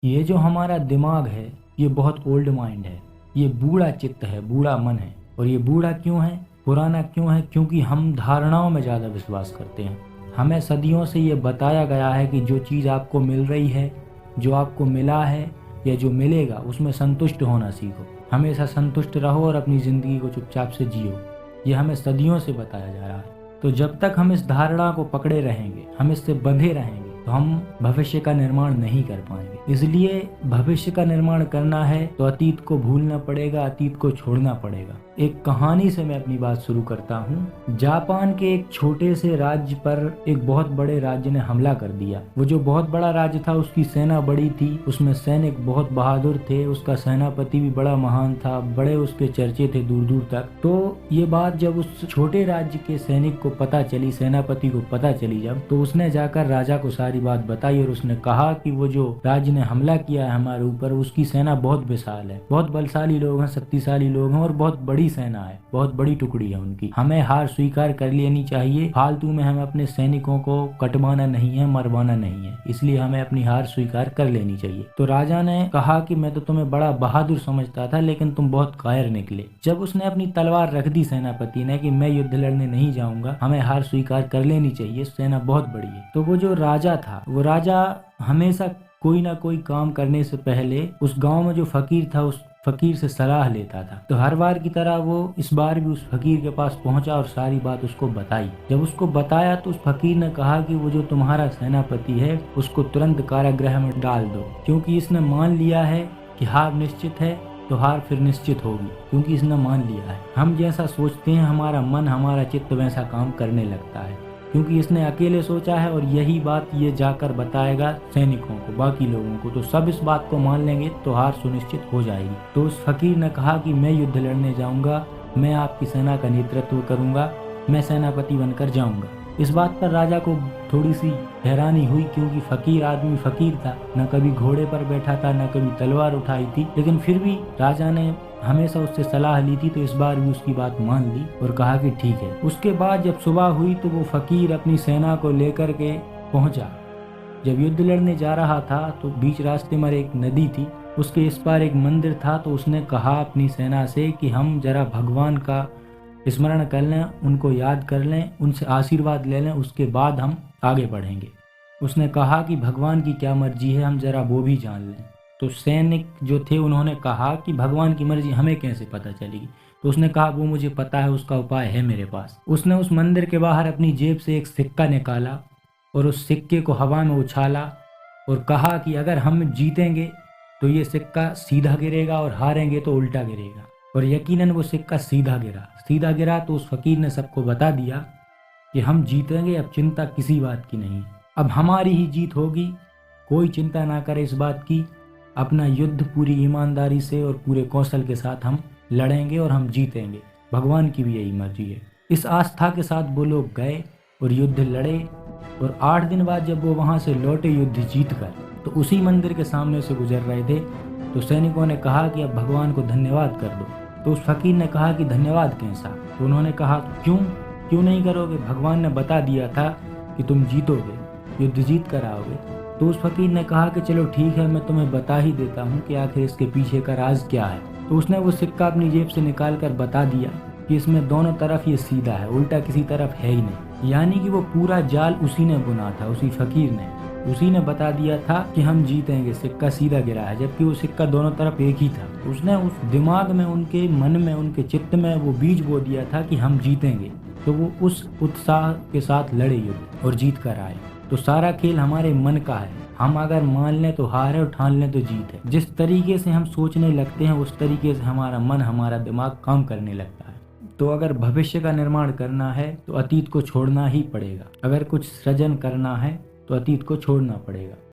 ये जो हमारा दिमाग है ये बहुत ओल्ड माइंड है, ये बूढ़ा चित्त है, बूढ़ा मन है। और ये बूढ़ा क्यों है, पुराना क्यों है? क्योंकि हम धारणाओं में ज़्यादा विश्वास करते हैं। हमें सदियों से ये बताया गया है कि जो चीज़ आपको मिल रही है, जो आपको मिला है या जो मिलेगा, उसमें संतुष्ट होना सीखो। हमेशा संतुष्ट रहो और अपनी ज़िंदगी को चुपचाप से जियो। ये हमें सदियों से बताया जा रहा है। तो जब तक हम इस धारणा को पकड़े रहेंगे, हम इससे बंधे रहेंगे, तो हम भविष्य का निर्माण नहीं कर पाएंगे। इसलिए भविष्य का निर्माण करना है तो अतीत को भूलना पड़ेगा, अतीत को छोड़ना पड़ेगा। एक कहानी से मैं अपनी बात शुरू करता हूँ। जापान के एक छोटे से राज्य पर एक बहुत बड़े राज्य ने हमला कर दिया। वो जो बहुत बड़ा राज्य था उसकी सेना बड़ी थी, उसमें सैनिक बहुत बहादुर थे, उसका सेनापति भी बड़ा महान था, बड़े उसके चर्चे थे दूर दूर तक। तो ये बात जब उस छोटे राज्य के सैनिक को पता चली, सेनापति को पता चली जब, तो उसने जाकर राजा को सारी बात बताई और उसने कहा कि वो जो राज्य ने हमला किया है हमारे ऊपर, उसकी सेना बहुत विशाल है, बहुत बलशाली लोग हैं, शक्तिशाली लोग हैं और बहुत बड़ी सेना है, बहुत बड़ी टुकड़ी है उनकी। हमें हार स्वीकार कर लेनी चाहिए। फालतू में हमें अपने सैनिकों को कटवाना नहीं है, मरवाना नहीं है, इसलिए हमें अपनी हार स्वीकार कर लेनी चाहिए। तो राजा ने कहा कि मैं तो तुम्हें बड़ा बहादुर समझता था, लेकिन तुम बहुत कायर निकले। जब उसने अपनी तलवार रख दी सेनापति ने कि मैं युद्ध लड़ने नहीं जाऊंगा, हमें हार स्वीकार कर लेनी चाहिए, सेना बहुत बड़ी है। तो वो जो राजा था, वो राजा हमेशा कोई ना कोई काम करने से पहले उस गांव में जो फकीर था उस फकीर से सलाह लेता था। तो हर बार की तरह वो इस बार भी उस फकीर के पास पहुंचा और सारी बात उसको बताई। जब उसको बताया तो उस फकीर ने कहा कि वो जो तुम्हारा सेनापति है उसको तुरंत कारागृह में डाल दो, क्योंकि इसने मान लिया है कि हार निश्चित है, तो हार फिर निश्चित होगी, क्योंकि इसने मान लिया है। हम जैसा सोचते हैं हमारा मन, हमारा चित्त वैसा काम करने लगता है, क्योंकि इसने अकेले सोचा है और यही बात ये जाकर बताएगा सैनिकों को, बाकी लोगों को, तो सब इस बात को मान लेंगे तो हार सुनिश्चित हो जाएगी। तो उस फकीर ने कहा कि मैं युद्ध लड़ने जाऊंगा, मैं आपकी सेना का नेतृत्व करूंगा, मैं सेनापति बनकर जाऊंगा। इस बात पर राजा को थोड़ी सी हैरानी हुई, क्योंकि फकीर आदमी फकीर था, न कभी घोड़े पर बैठा था, न कभी तलवार उठाई थी, लेकिन फिर भी राजा ने हमेशा उससे सलाह ली थी, तो इस बार भी उसकी बात मान ली और कहा कि ठीक है। उसके बाद जब सुबह हुई तो वो फकीर अपनी सेना को लेकर के पहुंचा। जब युद्ध लड़ने जा रहा था तो बीच रास्ते में एक नदी थी, उसके इस पार एक मंदिर था। तो उसने कहा अपनी सेना से कि हम जरा भगवान का स्मरण कर लें, उनको याद कर लें, उनसे आशीर्वाद ले लें, उसके बाद हम आगे बढ़ेंगे। उसने कहा कि भगवान की क्या मर्जी है, हम जरा वो भी जान लें। तो सैनिक जो थे उन्होंने कहा कि भगवान की मर्जी हमें कैसे पता चलेगी? तो उसने कहा वो मुझे पता है, उसका उपाय है मेरे पास। उसने उस मंदिर के बाहर अपनी जेब से एक सिक्का निकाला और उस सिक्के को हवा में उछाला और कहा कि अगर हम जीतेंगे तो ये सिक्का सीधा गिरेगा और हारेंगे तो उल्टा गिरेगा। और यकीनन वो सिक्का सीधा गिरा। सीधा गिरा तो उस फकीर ने सबको बता दिया कि हम जीतेंगे, अब चिंता किसी बात की नहीं, अब हमारी ही जीत होगी, कोई चिंता ना करे इस बात की। अपना युद्ध पूरी ईमानदारी से और पूरे कौशल के साथ हम लड़ेंगे और हम जीतेंगे, भगवान की भी यही मर्जी है। इस आस्था के साथ वो लोग गए और युद्ध लड़े। और 8 दिन बाद जब वो वहाँ से लौटे युद्ध जीत कर, तो उसी मंदिर के सामने से गुजर रहे थे। तो सैनिकों ने कहा कि अब भगवान को धन्यवाद कर दो। तो उस फकीर ने कहा कि धन्यवाद कैसा? तो उन्होंने कहा क्यों नहीं करोगे, भगवान ने बता दिया था कि तुम जीतोगे, युद्ध जीत कर आओगे। तो उस फकीर ने कहा कि चलो ठीक है, मैं तुम्हें बता ही देता हूँ कि आखिर इसके पीछे का राज क्या है। तो उसने वो सिक्का अपनी जेब से निकाल कर बता दिया कि इसमें दोनों तरफ ये सीधा है, उल्टा किसी तरफ है ही नहीं। यानी कि वो पूरा जाल उसी ने बुना था, उसी फकीर ने, उसी ने बता दिया था कि हम जीतेंगे, सिक्का सीधा गिरा है, जबकि वो सिक्का दोनों तरफ एक ही था। उसने उस दिमाग में, उनके मन में, उनके चित्त में वो बीज बो दिया था कि हम जीतेंगे। तो वो उस उत्साह के साथ लड़े युद्ध और जीत कर आए। तो सारा खेल हमारे मन का है, हम अगर मान लें तो हार है और ठान लें तो जीत है। जिस तरीके से हम सोचने लगते हैं उस तरीके से हमारा मन, हमारा दिमाग काम करने लगता है। तो अगर भविष्य का निर्माण करना है तो अतीत को छोड़ना ही पड़ेगा। अगर कुछ सृजन करना है तो अतीत को छोड़ना पड़ेगा।